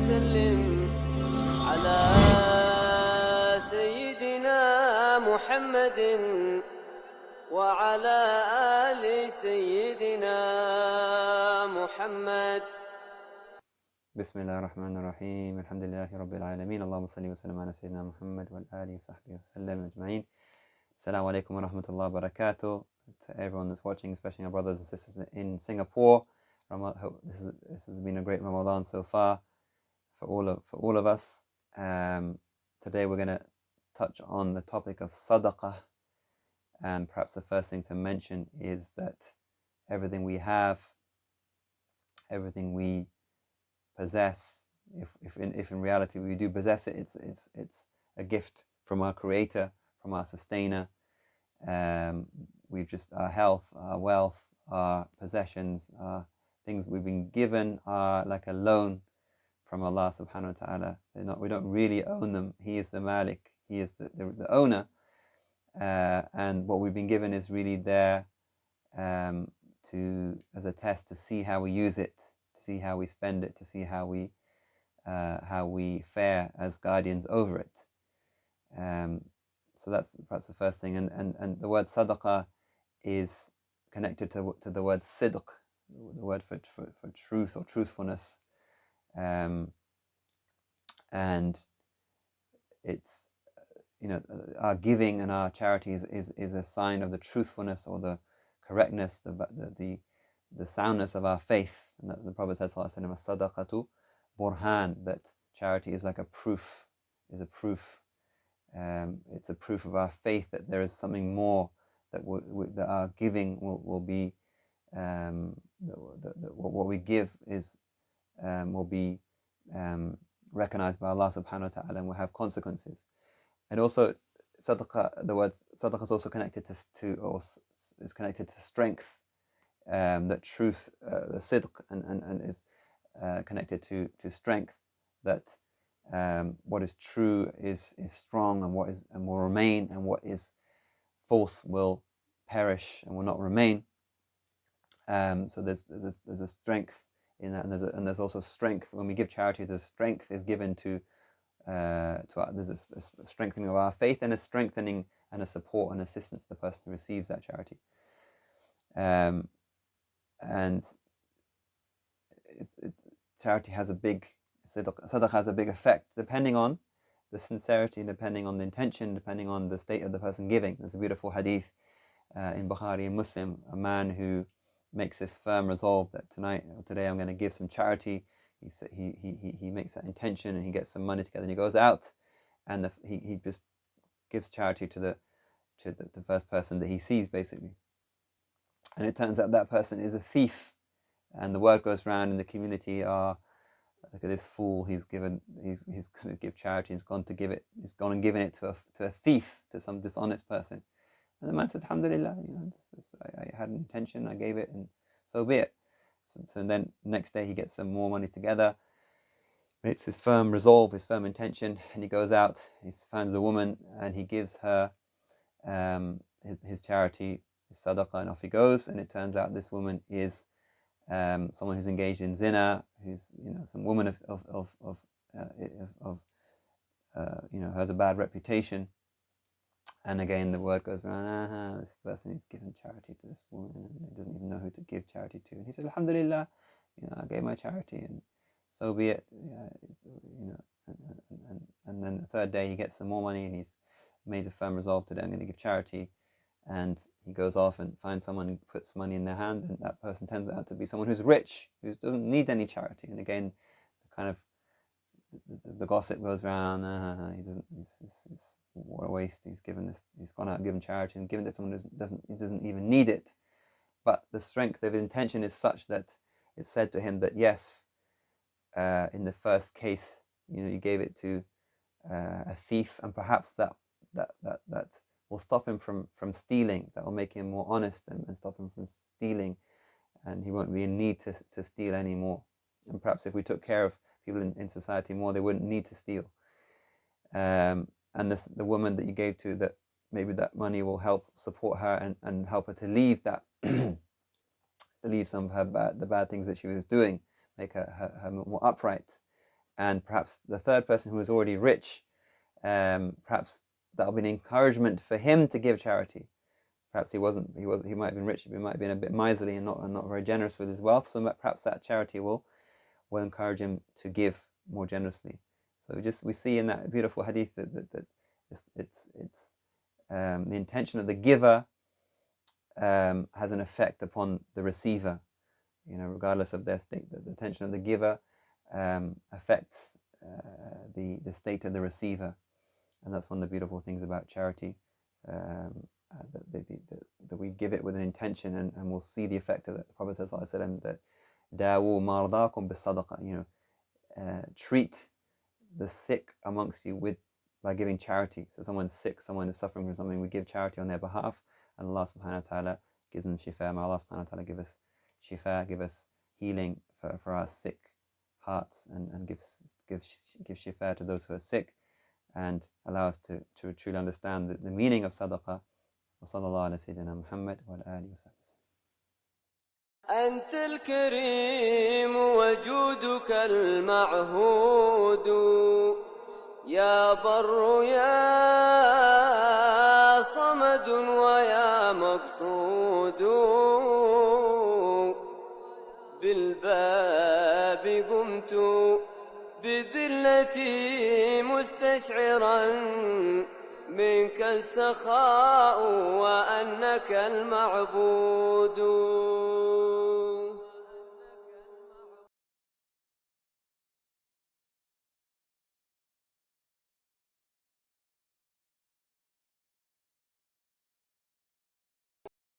وسلم على سيدنا محمد وعلى آل سيدنا محمد. بسم الله الرحمن الرحيم. الحمد لله رب العالمين. اللهم صل وسلم على سيدنا محمد والآله وصحبه وسلم أجمعين. Assalamu alaikum wa rahmatullahi wa barakatuh. To everyone that's watching, especially our brothers and sisters in Singapore, this has been a great Ramadan so far for all of us. Today we're going to touch on the topic of sadaqah, and perhaps the first thing to mention is that everything we have, everything we possess, if in reality we do possess it, it's a gift from our Creator, from our Sustainer. Our health, our wealth, our possessions, things we've been given are like a loan from Allah subhanahu wa ta'ala. We don't really own them. He is the Malik, He is the owner, and what we've been given is really there as a test to see how we use it, to see how we spend it, to see how we fare as guardians over it. So that's perhaps the first thing, and the word sadaqah is connected to the word sidq, the word for truth or truthfulness, and it's our giving and our charity is a sign of the truthfulness or the correctness, the soundness of our faith. And the Prophet says, "As-sadaqatu burhan," that charity is like a proof, is a proof. It's a proof of our faith that there is something more, that that our giving will be, what we give will be recognized by Allah subhanahu wa ta'ala and will have consequences. And also, the word sadaqah is also connected is connected to strength. That truth, the sidq, and is connected to strength. That what is true is strong, and will remain, and what is false will perish and will not remain. So there's a strength in that, and there's also strength when we give charity. The strength is given to there's a strengthening of our faith, and a strengthening and a support and assistance to the person who receives that charity. And charity has a big sadaqah has a big effect depending on the sincerity, depending on the intention, depending on the state of the person giving. There's a beautiful hadith in Bukhari and Muslim, a man who makes this firm resolve that today I'm going to give some charity. He makes that intention, and he gets some money together, and he goes out, and he just gives charity to the first person that he sees, basically. And it turns out that person is a thief, and the word goes around in the community, look at this fool, he's going to give charity, he's gone and given it to a thief, to some dishonest person. And the man said, alhamdulillah, I had an intention, I gave it, and so be it. So then next day he gets some more money together, makes his firm resolve, his firm intention, and he goes out, he finds a woman, and he gives her his charity, his sadaqah, and off he goes. And it turns out this woman is someone who's engaged in zina, who's some woman has a bad reputation. And again, the word goes around, this person is giving charity to this woman, and he doesn't even know who to give charity to. And he said, alhamdulillah, I gave my charity, and so be it. And then the third day he gets some more money, and he's made a firm resolve today, I'm going to give charity. And he goes off and finds someone who puts money in their hand, and that person turns out to be someone who's rich, who doesn't need any charity. And again, the gossip goes around. He doesn't. What a waste! He's gone out and given charity, and given it to someone who doesn't even need it. But the strength of intention is such that it's said to him that yes, in the first case, you gave it to a thief, and perhaps that will stop him from stealing. That will make him more honest and stop him from stealing, and he won't be in need to steal anymore. And perhaps if we took care of people in society more, they wouldn't need to steal. And the woman that you gave to, that maybe that money will help support her and help her to leave that, to leave some of the bad things that she was doing, make her more upright. And perhaps the third person who is already rich, perhaps that'll be an encouragement for him to give charity. Perhaps he might have been rich, he might have been a bit miserly and not very generous with his wealth. So perhaps that charity will encourage him to give more generously. So we see in that beautiful hadith that it's the intention of the giver has an effect upon the receiver. Regardless of their state, the intention of the giver affects the state of the receiver, and that's one of the beautiful things about charity. That we give it with an intention, and we'll see the effect of it. The Prophet says, that dawu mardakum bis-sadaqa, treat the sick amongst you by giving charity. So someone's sick, someone is suffering from something, we give charity on their behalf, and Allah subhanahu wa ta'ala gives them shifa. May Allah subhanahu wa ta'ala give us shifa, give us healing for our sick hearts, and give shifa to those who are sick, and allow us to truly understand the meaning of sadaqah. وصلى الله على سيدنا محمد وعلى آله وصحبه. أنت الكريم وجودك المعهود يا بر يا صمد ويا مقصود بالباب قمت بذلتي مستشعرا منك السخاء وأنك المعبود.